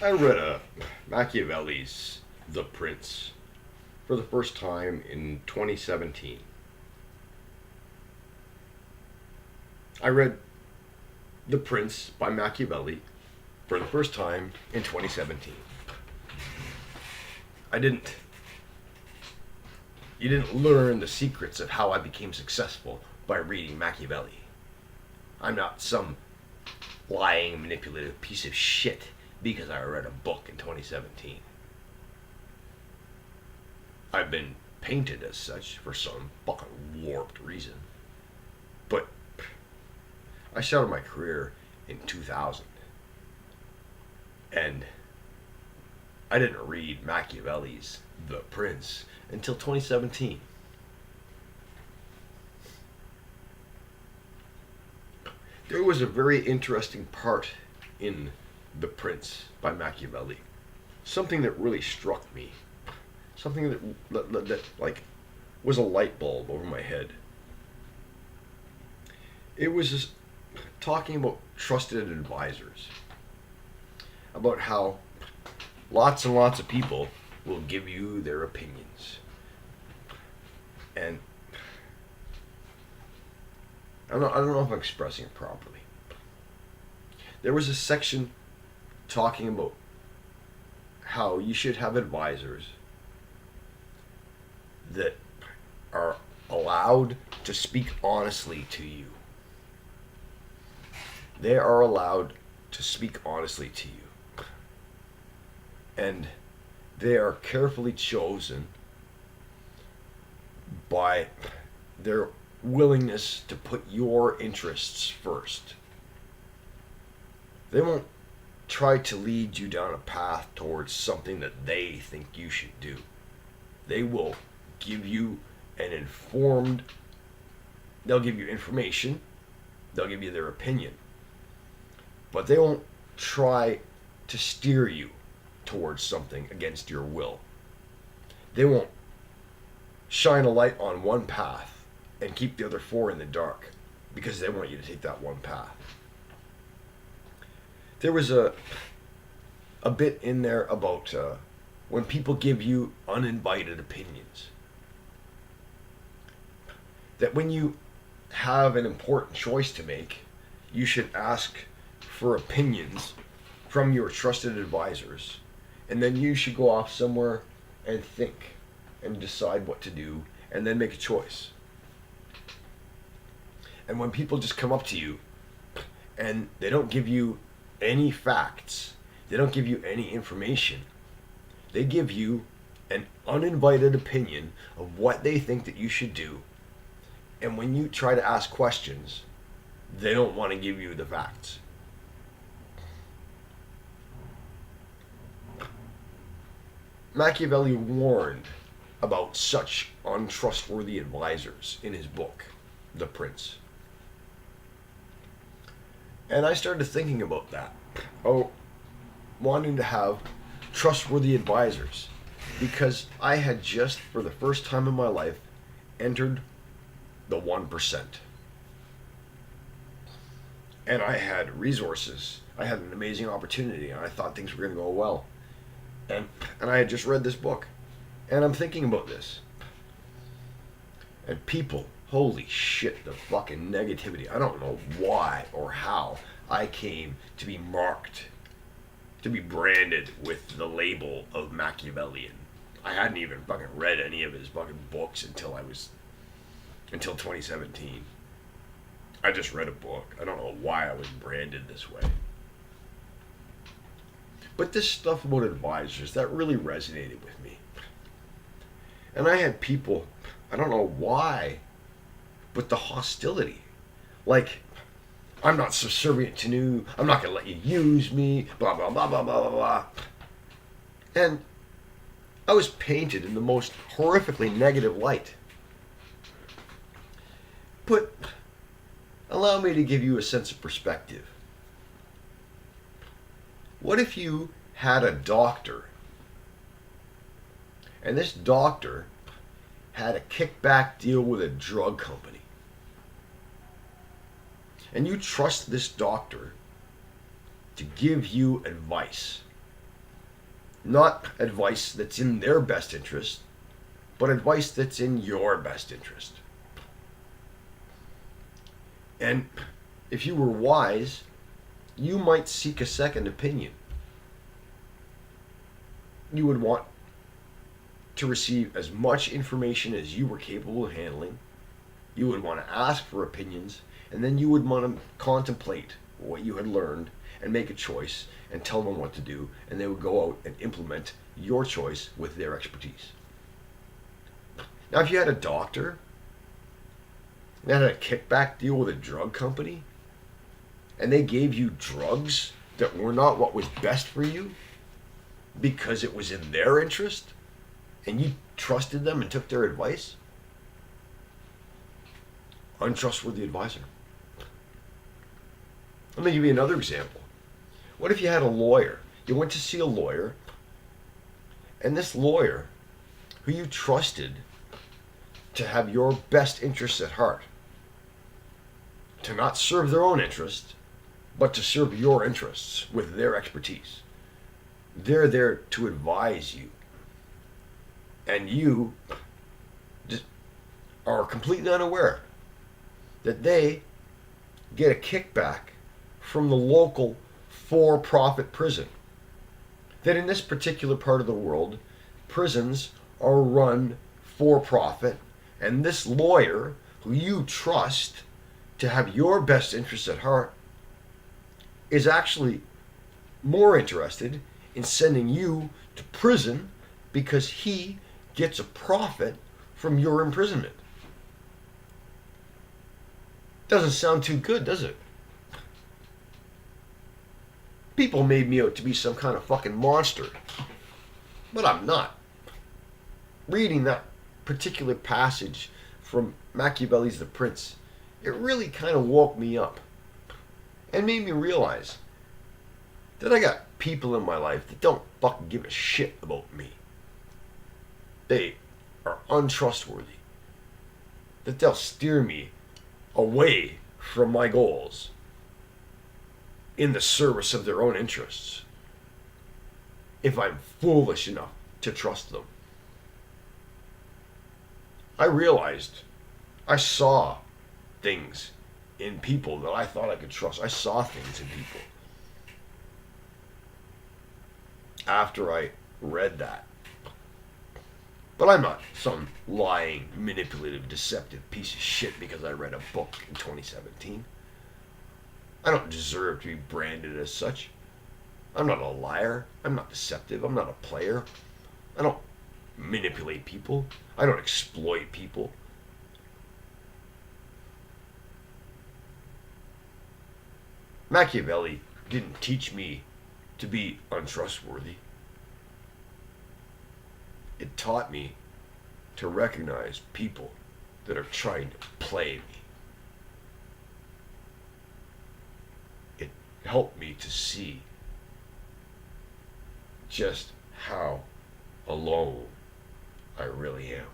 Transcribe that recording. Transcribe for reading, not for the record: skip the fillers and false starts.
I read Machiavelli's The Prince for the first time in 2017. I read The Prince by Machiavelli for the first time in 2017. I didn't You didn't learn the secrets of how I became successful by reading Machiavelli. I'm not some lying, manipulative piece of shit because I read a book in 2017. I've been painted as such for some fucking warped reason. But I started my career in 2000. And I didn't read Machiavelli's The Prince until 2017. There was a very interesting part in The Prince by Machiavelli. Something that really struck me. Something that like was a light bulb over my head. It was just talking about trusted advisors. About how lots and lots of people will give you their opinions. And I don't know if I'm expressing it properly. There was a section talking about how you should have advisors that are allowed to speak honestly to you. They are allowed to speak honestly to you. And they are carefully chosen by their willingness to put your interests first. They won't try to lead you down a path towards something that they think you should do. They will give you they'll give you information, they'll give you their opinion, but they won't try to steer you towards something against your will. They won't shine a light on one path and keep the other four in the dark because they want you to take that one path. There was a bit in there about when people give you uninvited opinions. That when you have an important choice to make, you should ask for opinions from your trusted advisors, and then you should go off somewhere and think and decide what to do and then make a choice. And when people just come up to you and they don't give you any facts, they don't give you any information, they give you an uninvited opinion of what they think that you should do. And when you try to ask questions, they don't want to give you the facts. Machiavelli warned about such untrustworthy advisors in his book, The Prince. And I started thinking about that. Wanting to have trustworthy advisors. Because I had just, for the first time in my life, entered the 1%. And I had resources. I had an amazing opportunity, and I thought things were going to go well. And I had just read this book. And I'm thinking about this. And people, holy shit, the fucking negativity. I don't know why or how I came to be marked, to be branded with the label of Machiavellian. I hadn't even fucking read any of his fucking books until 2017. I just read a book. I don't know why I was branded this way. But this stuff about advisors, that really resonated with me. And I had people, I don't know why, but the hostility. Like, I'm not subservient to you, I'm not going to let you use me, blah, blah, blah, blah, blah, blah, blah. And I was painted in the most horrifically negative light. But allow me to give you a sense of perspective. What if you had a doctor, and this doctor had a kickback deal with a drug company, and you trust this doctor to give you advice, Not advice that's in their best interest, but advice that's in your best interest. And if you were wise, you might seek a second opinion. You would want to receive as much information as you were capable of handling. You would want to ask for opinions, and then you would want to contemplate what you had learned and make a choice and tell them what to do, and they would go out and implement your choice with their expertise. Now, if you had a doctor that had a kickback deal with a drug company, and they gave you drugs that were not what was best for you because it was in their interest, and you trusted them and took their advice, untrustworthy advisor. Let me give you another example. What if you had a lawyer? You went to see a lawyer, and this lawyer, who you trusted to have your best interests at heart, to not serve their own interests, but to serve your interests with their expertise. They're there to advise you. And you just are completely unaware that they get a kickback from the local for-profit prison. That in this particular part of the world, prisons are run for profit, and this lawyer, who you trust to have your best interests at heart, is actually more interested in sending you to prison because he gets a profit from your imprisonment. Doesn't sound too good, does it? People made me out to be some kind of fucking monster, but I'm not. Reading that particular passage from Machiavelli's The Prince, it really kind of woke me up and made me realize that I got people in my life that don't fucking give a shit about me. They are untrustworthy. That they'll steer me away from my goals in the service of their own interests if I'm foolish enough to trust them. I realized I saw things in people that I thought I could trust. I saw things in people after I read that. But I'm not some lying, manipulative, deceptive piece of shit because I read a book in 2017. I don't deserve to be branded as such. I'm not a liar. I'm not deceptive. I'm not a player. I don't manipulate people. I don't exploit people. Machiavelli didn't teach me to be untrustworthy. It taught me to recognize people that are trying to play me. It helped me to see just how alone I really am.